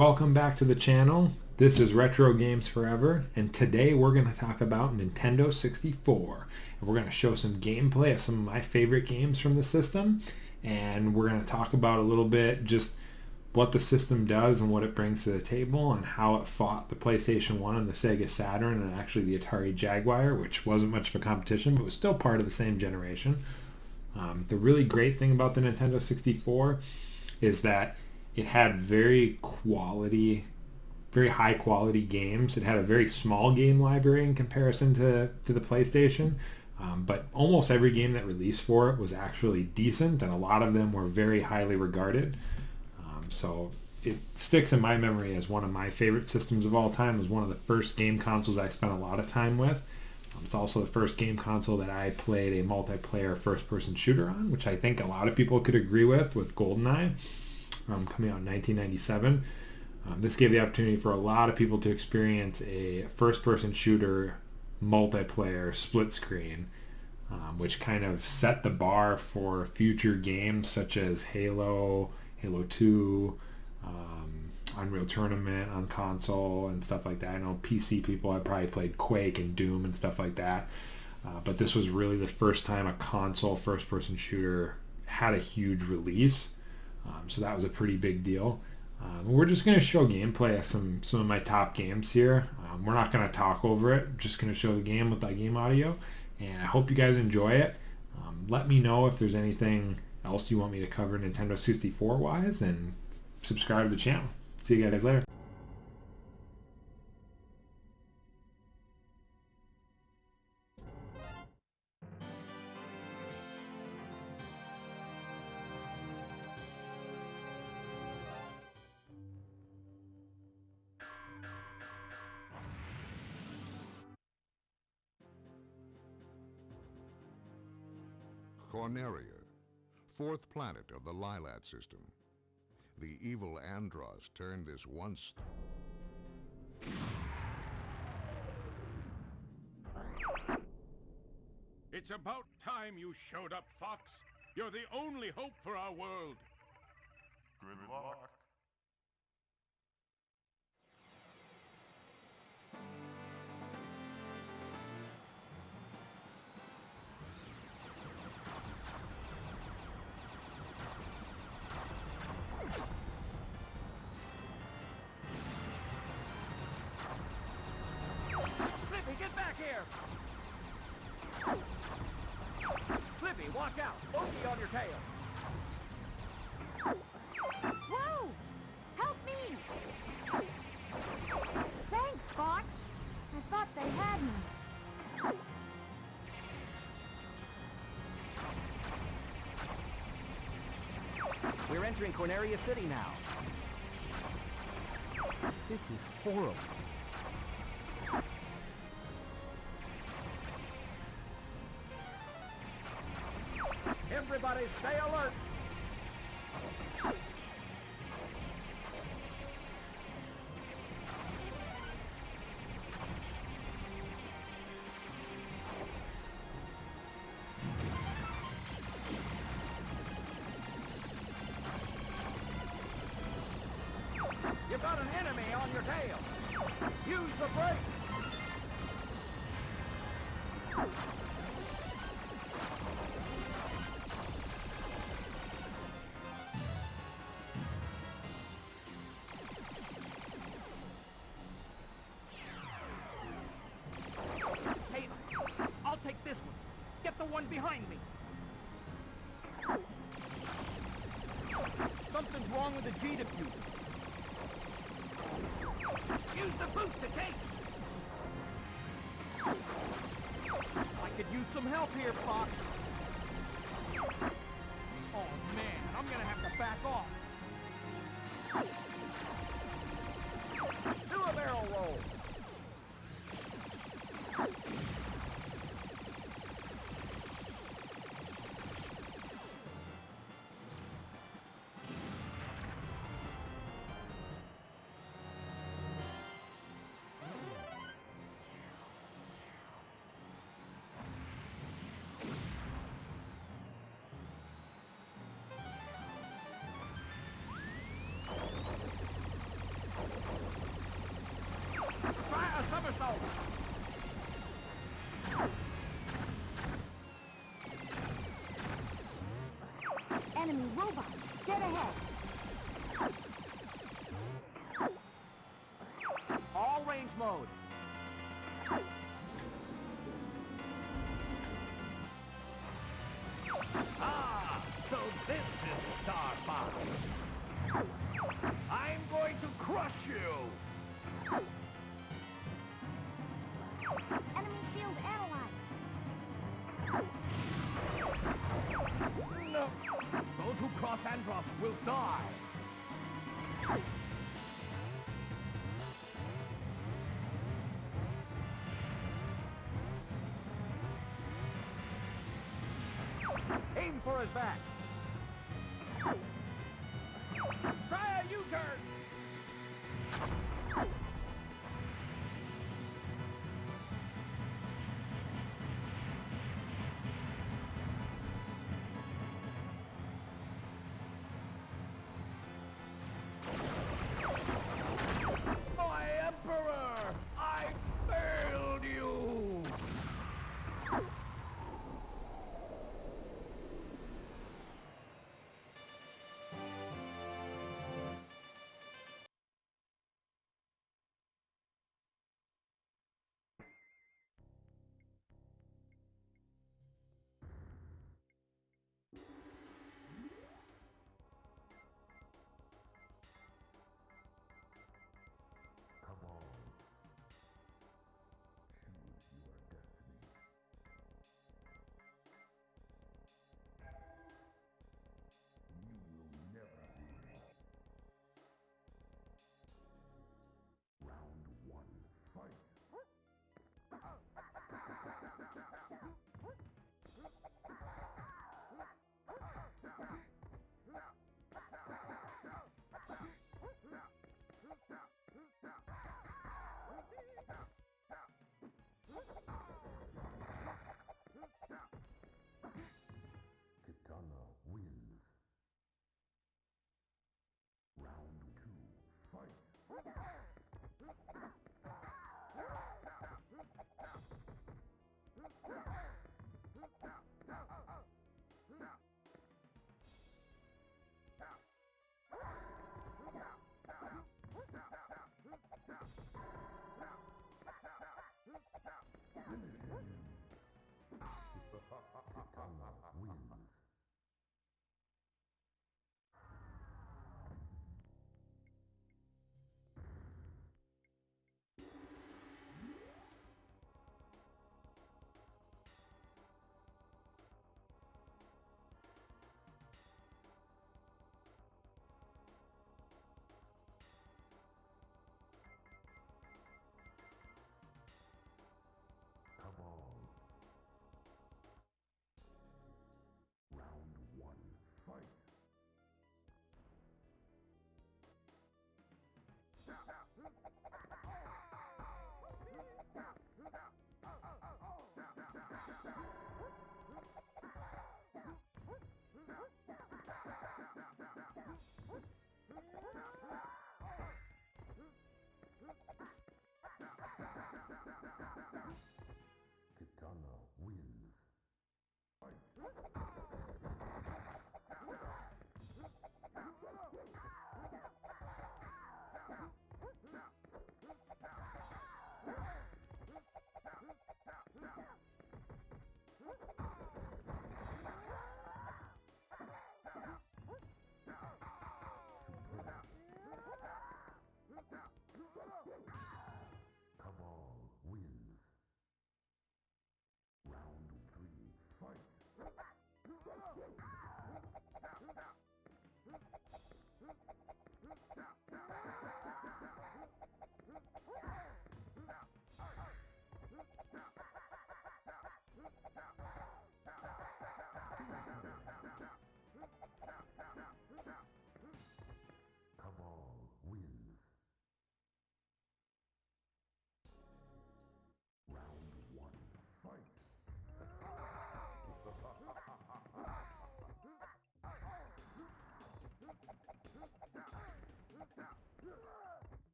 Welcome back to the channel. This is Retro Games Forever, and today we're going to talk about Nintendo 64. And we're going to show some gameplay of some of my favorite games from the system, and we're going to talk about a little bit just what the system does and what it brings to the table and how it fought the PlayStation 1 and the Sega Saturn and actually the Atari Jaguar, which wasn't much of a competition but was still part of the same generation. The really great thing about the Nintendo 64 is that it had very high quality games. It had a very small game library in comparison to the PlayStation, but almost every game that released for it was actually decent, and a lot of them were very highly regarded. So it sticks in my memory as one of my favorite systems of all time. It was one of the first game consoles I spent a lot of time with. It's also the first game console that I played a multiplayer first-person shooter on, which I think a lot of people could agree with GoldenEye, coming out in 1997. This gave the opportunity for a lot of people to experience a first-person shooter multiplayer split screen, which kind of set the bar for future games such as Halo 2, Unreal Tournament on console and stuff like that. I know PC people have probably played Quake and Doom and stuff like that, but this was really the first time a console first-person shooter had a huge release, so that was a pretty big deal. We're just going to show gameplay of some of my top games here. We're not going to talk over it, just going to show the game with that game audio, and I hope you guys enjoy it. Let me know if there's anything else you want me to cover Nintendo 64 wise, and subscribe to the channel. See you guys later. Corneria, fourth planet of the Lilat system. The evil Andros turned this once... It's about time you showed up, Fox. You're the only hope for our world. Good luck. Flippy, get back here! Flippy, watch out! Bogey on your tail! Whoa! Help me! Thanks, Fox. I thought they had me. We're entering Corneria City now. This is horrible. Everybody stay alert! You've got an enemy on your tail! Use the brake! Hey, I'll take this one. Get the one behind me. Something's wrong with the G diffuser. Use the booster cake! I could use some help here, Fox. Oh man, I'm gonna have to back off. Do a barrel roll. Try a somersault. Enemy robot, dead ahead. All range mode. Ah, so this is Star Fox. I'm going to crush you. Enemy shield analyzed. No. Those who cross Andros will die. Aim for his back. Try a U-turn. My Emperor! I failed you!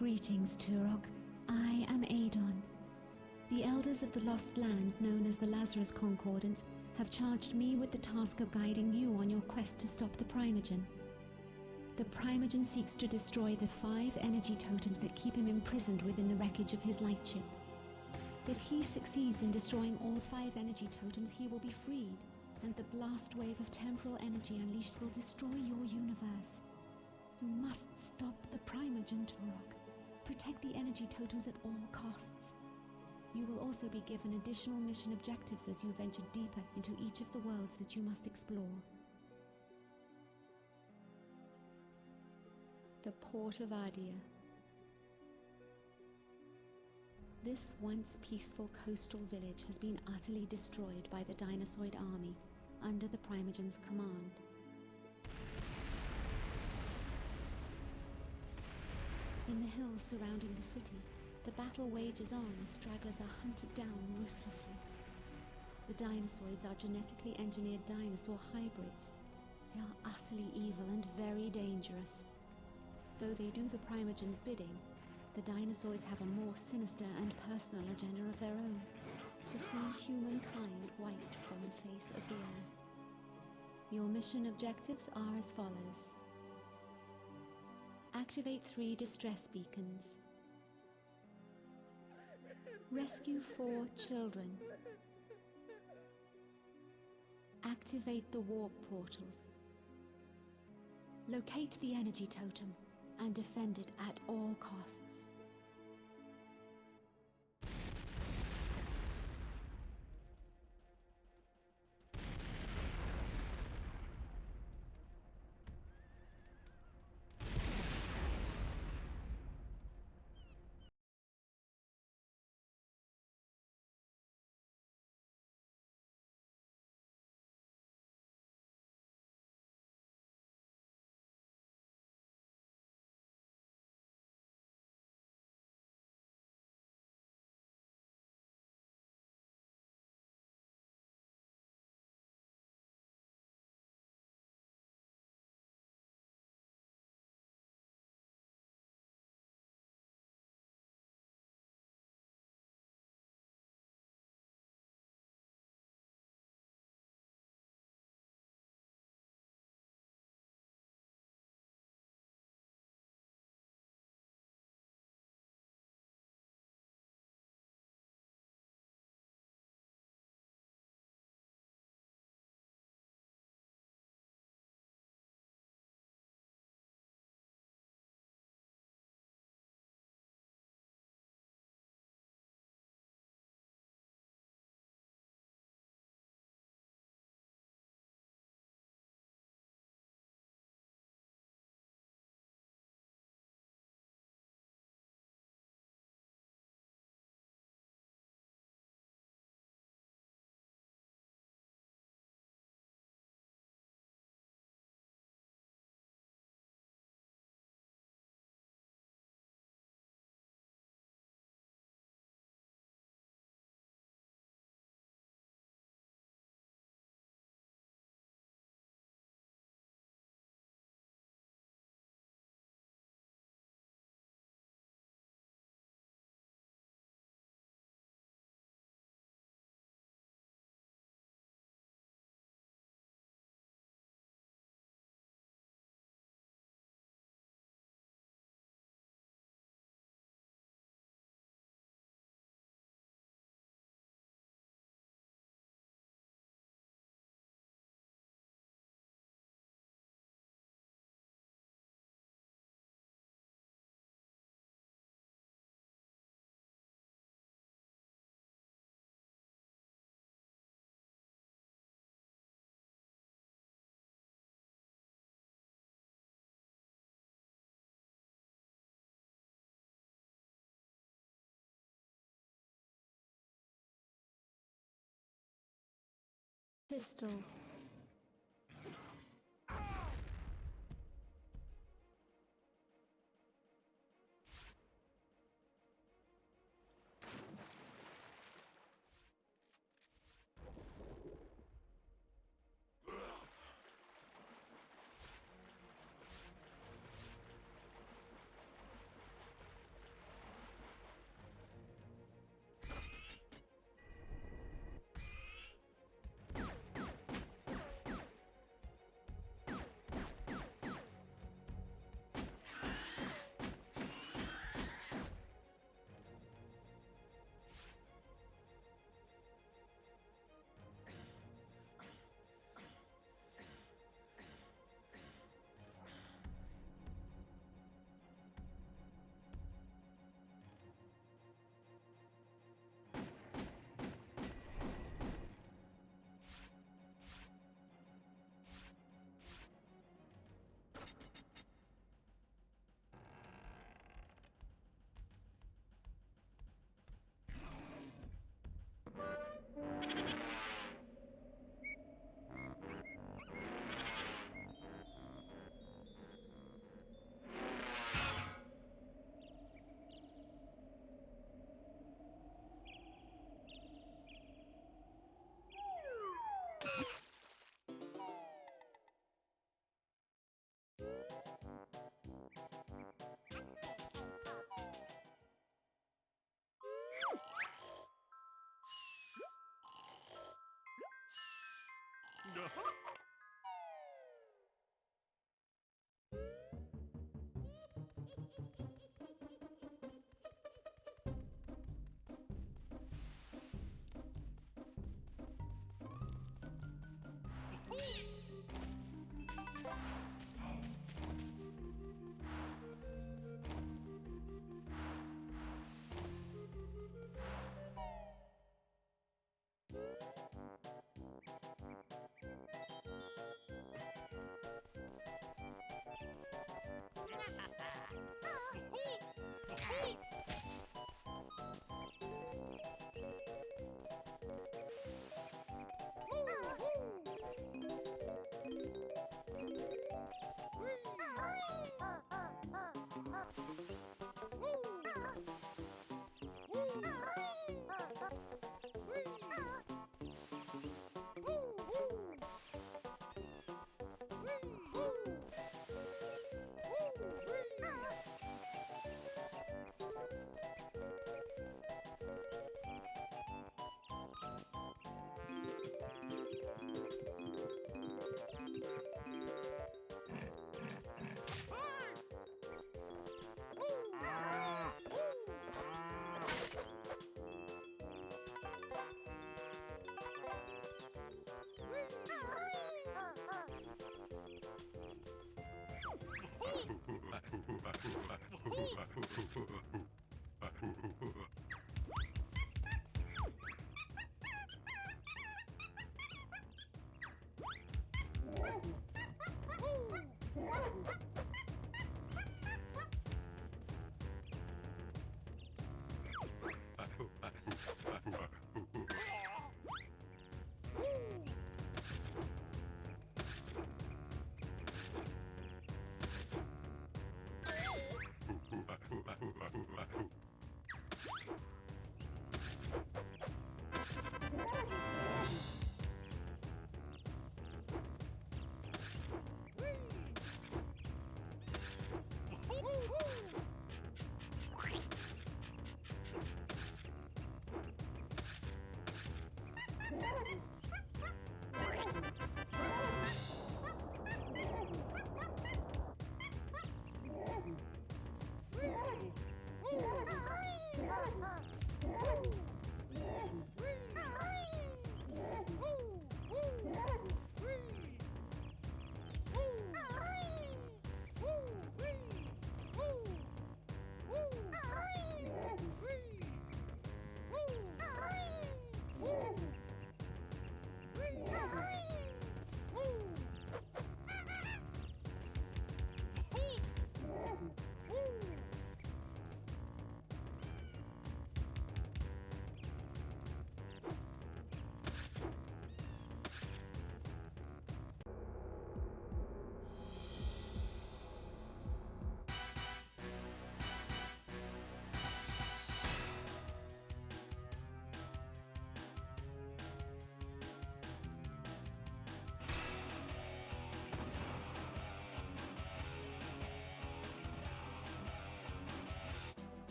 Greetings, Turok. I am Adon. The elders of the Lost Land, known as the Lazarus Concordance, have charged me with the task of guiding you on your quest to stop the Primogen. The Primogen seeks to destroy the 5 energy totems that keep him imprisoned within the wreckage of his lightship. If he succeeds in destroying all 5 energy totems, he will be freed, and the blast wave of temporal energy unleashed will destroy your universe. You must stop the Primogen, Turok. Protect the energy totems at all costs. You will also be given additional mission objectives as you venture deeper into each of the worlds that you must explore. The Port of Adia. This once peaceful coastal village has been utterly destroyed by the Dinosaur army under the Primogen's command. In the hills surrounding the city, the battle wages on as stragglers are hunted down ruthlessly. The Dinosaurs are genetically engineered dinosaur hybrids. They are utterly evil and very dangerous. Though they do the Primogen's bidding, the Dinosaurs have a more sinister and personal agenda of their own, to see humankind wiped from the face of the earth. Your mission objectives are as follows. Activate 3 distress beacons. Rescue 4 children. Activate the warp portals. Locate the energy totem and defend it at all costs. Pistol.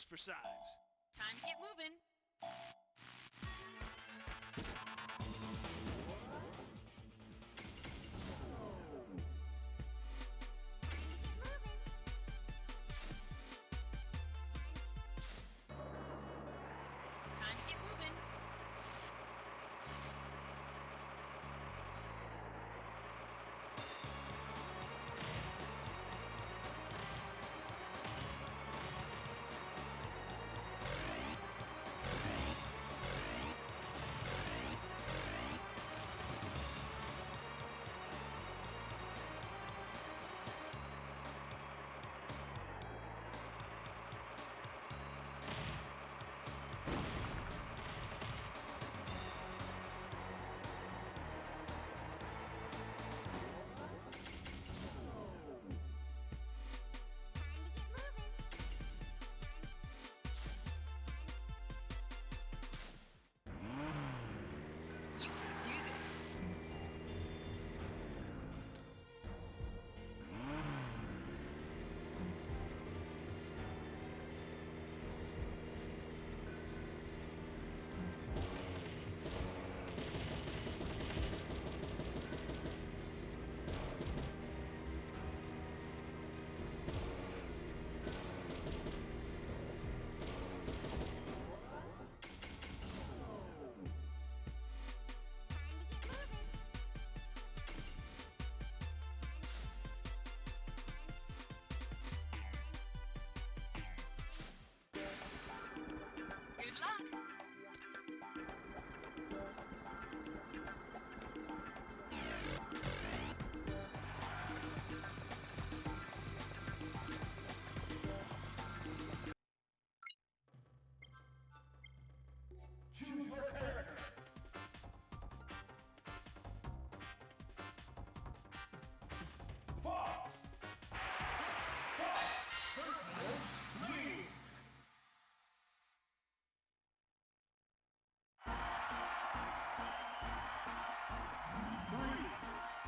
for size. Time to get moving. Time to get moving.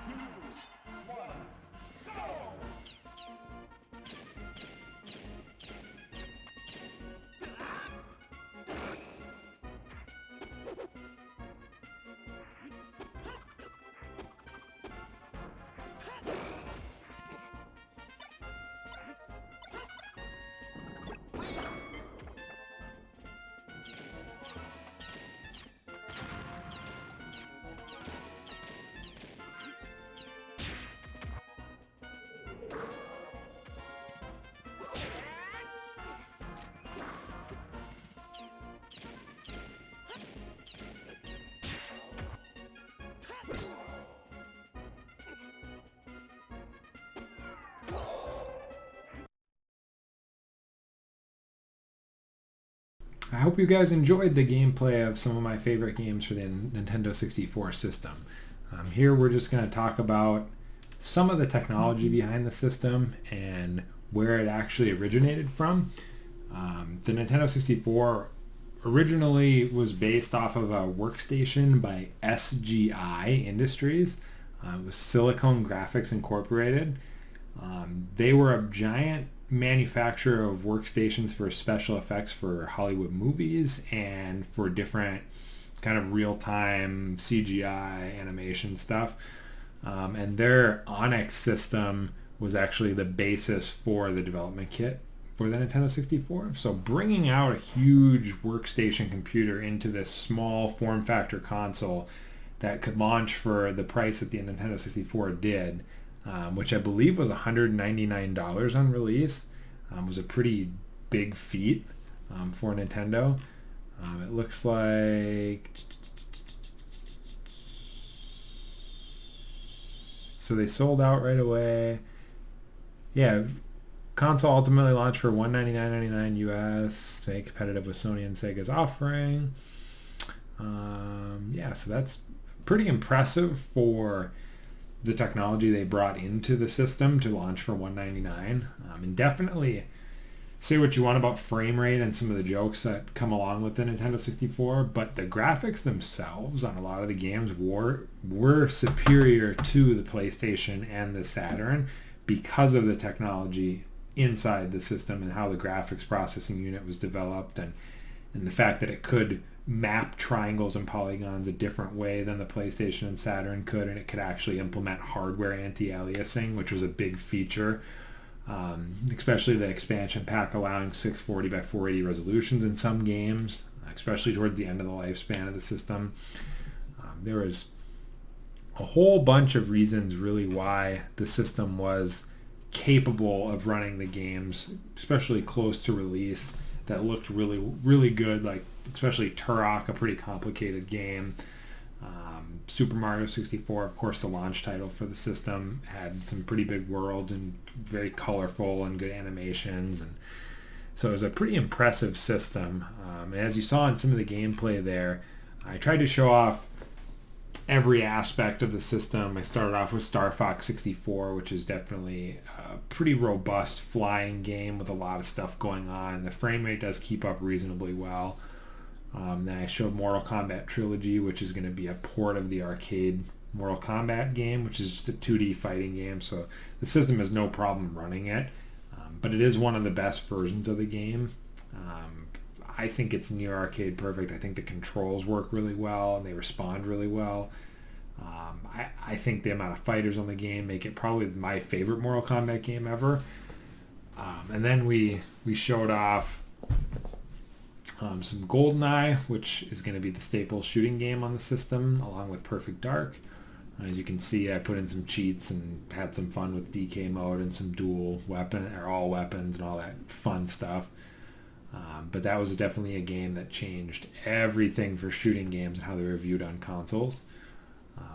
You can do this. Good luck. I hope you guys enjoyed the gameplay of some of my favorite games for the Nintendo 64 system. Here we're just going to talk about some of the technology behind the system and where it actually originated from. The Nintendo 64 originally was based off of a workstation by SGI Industries. It was Silicon Graphics Incorporated. They were a giant manufacturer of workstations for special effects for Hollywood movies and for different kind of real-time CGI animation stuff. And their Onyx system was actually the basis for the development kit for the Nintendo 64. So bringing out a huge workstation computer into this small form factor console that could launch for the price that the Nintendo 64 did, which I believe was $199 on release, was a pretty big feat for Nintendo. It looks like... So they sold out right away. Yeah, console ultimately launched for $199.99 US to make competitive with Sony and Sega's offering. Yeah, so that's pretty impressive for the technology they brought into the system to launch for $199. And definitely say what you want about frame rate and some of the jokes that come along with the Nintendo 64, but the graphics themselves on a lot of the games were superior to the PlayStation and the Saturn because of the technology inside the system and how the graphics processing unit was developed, and the fact that it could map triangles and polygons a different way than the PlayStation and Saturn could, and it could actually implement hardware anti-aliasing, which was a big feature, especially the expansion pack allowing 640 by 480 resolutions in some games, especially toward the end of the lifespan of the system. There was a whole bunch of reasons really why the system was capable of running the games, especially close to release, that looked really, really good, like especially Turok, a pretty complicated game. Super Mario 64, of course, the launch title for the system, had some pretty big worlds and very colorful and good animations, and so it was a pretty impressive system. And as you saw in some of the gameplay there, I tried to show off every aspect of the system. I started off with Star Fox 64, which is definitely a pretty robust flying game with a lot of stuff going on. The frame rate does keep up reasonably well. Then I showed Mortal Kombat Trilogy, which is going to be a port of the arcade Mortal Kombat game, which is just a 2D fighting game, so the system has no problem running it. But it is one of the best versions of the game. I think it's near arcade perfect. I think the controls work really well and they respond really well. I think the amount of fighters on the game make it probably my favorite Mortal Kombat game ever. And then we showed off some GoldenEye, which is going to be the staple shooting game on the system, along with Perfect Dark. As you can see, I put in some cheats and had some fun with DK mode and some dual weapon, or all weapons and all that fun stuff. But that was definitely a game that changed everything for shooting games and how they were viewed on consoles.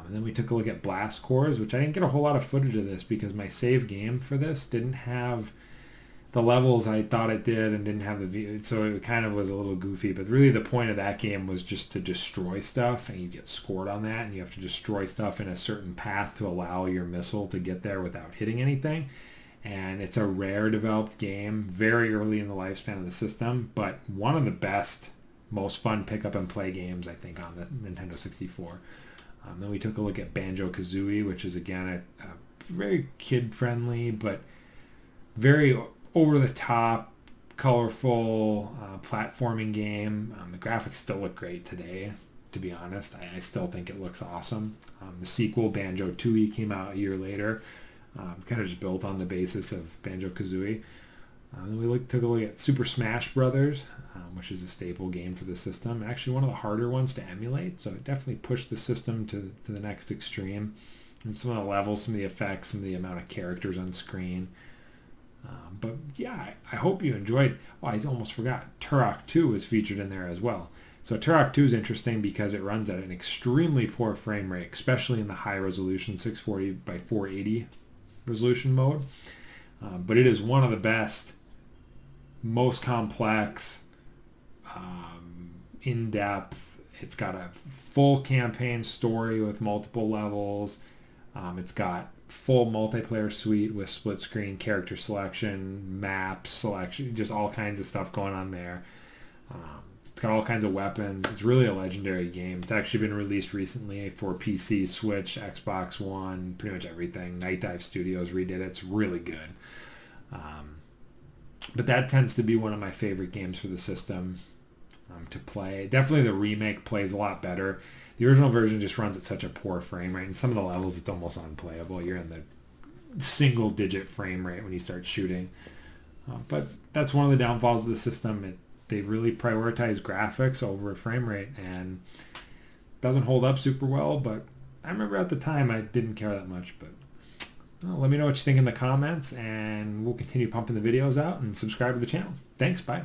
And then we took a look at Blast Cores, which I didn't get a whole lot of footage of this because my save game for this didn't have the levels I thought it did and didn't have the view, so it kind of was a little goofy. But really the point of that game was just to destroy stuff, and you get scored on that, and you have to destroy stuff in a certain path to allow your missile to get there without hitting anything. And it's a Rare developed game, very early in the lifespan of the system, but one of the best, most fun pick up and play games, I think, on the Nintendo 64. Then we took a look at Banjo-Kazooie, which is again a very kid-friendly but very over-the-top, colorful platforming game. The graphics still look great today, to be honest. I still think it looks awesome. The sequel, Banjo-Tooie, came out a year later, kind of just built on the basis of Banjo-Kazooie. Then we took a look at Super Smash Brothers, which is a staple game for the system. Actually one of the harder ones to emulate, so it definitely pushed the system to the next extreme. And some of the levels, some of the effects, some of the amount of characters on screen. But yeah, I hope you enjoyed. Oh, I almost forgot. Turok 2 is featured in there as well. So Turok 2 is interesting because it runs at an extremely poor frame rate, especially in the high resolution 640 by 480 resolution mode. But it is one of the best, most complex, in-depth. It's got a full campaign story with multiple levels. It's got full multiplayer suite with split screen character selection, map selection, just all kinds of stuff going on there. It's got all kinds of weapons. It's really a legendary game. It's actually been released recently for PC, Switch, Xbox One, pretty much everything. Night Dive Studios redid it. It's really good. But that tends to be one of my favorite games for the system to play. Definitely the remake plays a lot better. The original version just runs at such a poor frame rate. In some of the levels, it's almost unplayable. You're in the single-digit frame rate when you start shooting. But that's one of the downfalls of the system. They really prioritize graphics over frame rate, and it doesn't hold up super well. But I remember at the time I didn't care that much. But let me know what you think in the comments, and we'll continue pumping the videos out and subscribe to the channel. Thanks. Bye.